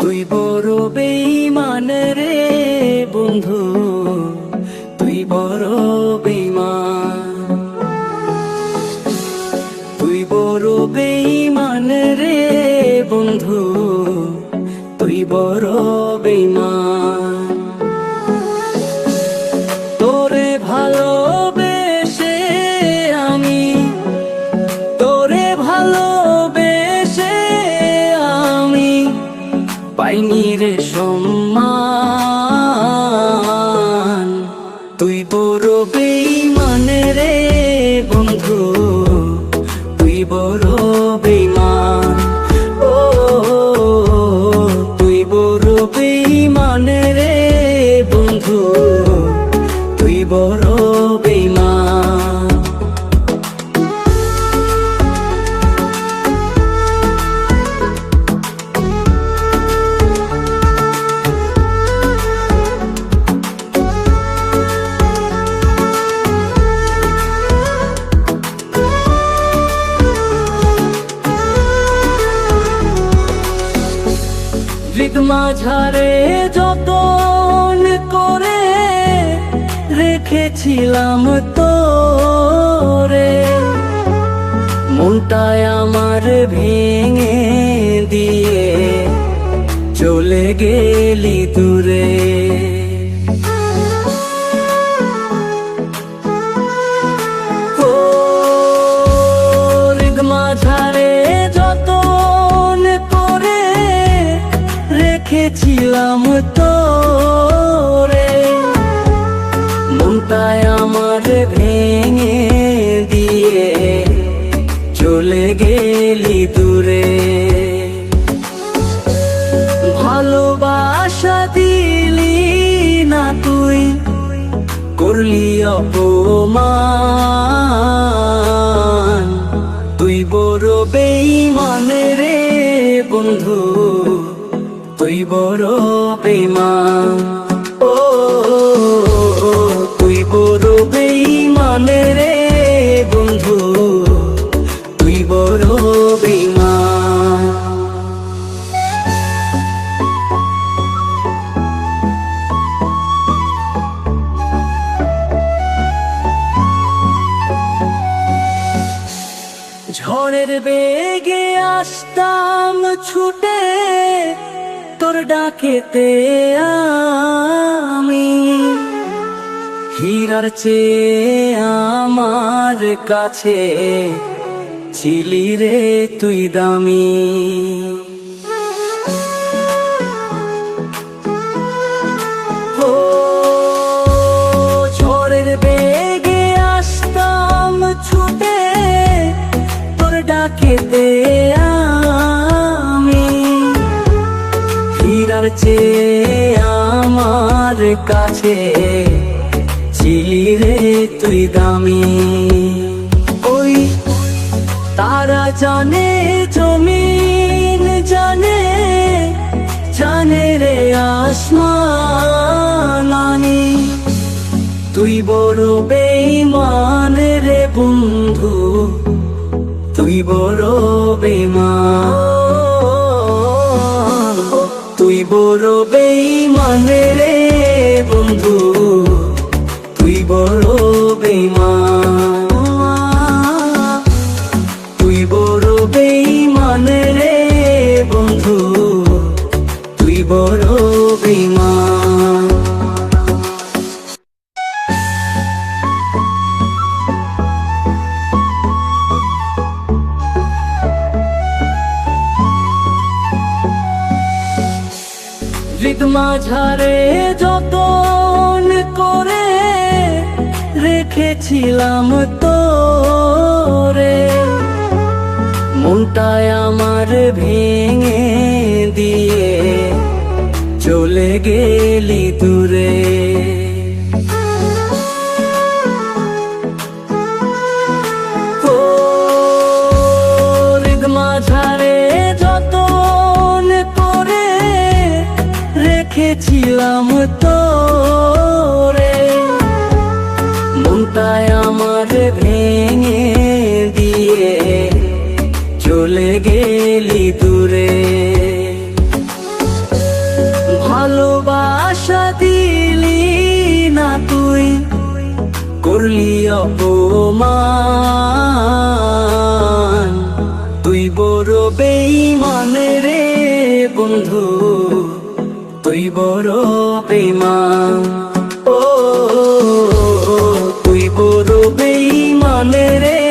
তুই বড় বেঈমান রে বন্ধু, তুই বড় বেঈমান। তুই বড় বেঈমান রে বন্ধু, তুই বড় বেঈমান। তোরে ভালোবেসে আমি, তোরে ভালোবেসে আমি পাইনি রে সম্মান। তুই বড় বেঈমান রে বন্ধু, তুই বড় বেঈমান। ও তুই বড় বেঈমান রে বন্ধু, তুই বড় বেঈমান। হৃদ মাঝারে যতন করে রেখেছিলাম তোরে, মনটায় আমার ভেঙে দিয়ে চলে গেলি দূরে। ও হৃদ মাঝারে যতন করে রেখেছিলাম তোরে, মনটায় আমার ভেঙে দিয়ে চলে গেলি দূরে। ভালোবাসা দিলি না তুই, করলি অপমান। তুই বড় বেঈমান রে বন্ধু, তুই বড় বেঈমান। ও তুই বড় বেঈমান রে বন্ধু, তুই বড় বেঈমান। ঝড়ের বেগে আসতাম ছুটে তোর ডাকেতে আমি, হীরার চেয়ে আমার কাছে ছিলি রে তুই দামি। ও ঝড়ের বেগে আসতাম ছুটে তোর ডাকেতে আমি, হীরার চেয়ে আমার কাছে ছিলি রে তুই দামি। ওই তারা জানে জমিন জানে, জানে রে আসমানি, তুই বড় বেঈমান রে বন্ধু, তুই বড় বেঈমান। তুই বড় বেঈমান রে বন্ধু, তুই বড় বেঈমান। তুই বড় বেঈমান রে বন্ধু, তুই বড় বেঈমান। হৃদ মাঝারে যতন করে রেখেছিলাম তোরে, মনটায় আমার ভেঙে দিয়ে চলে গেলি দূরে। ও হৃদ মাঝারে যতন করে রেখেছিলাম তোরে, মনটায় আমার ভেঙে দিয়ে চলে গেলি দূরে। করলি অপমান। তুই বড় বেঈমান রে বন্ধু, তুই বড় বেঈমান। ও তুই বড় বেঈমান রে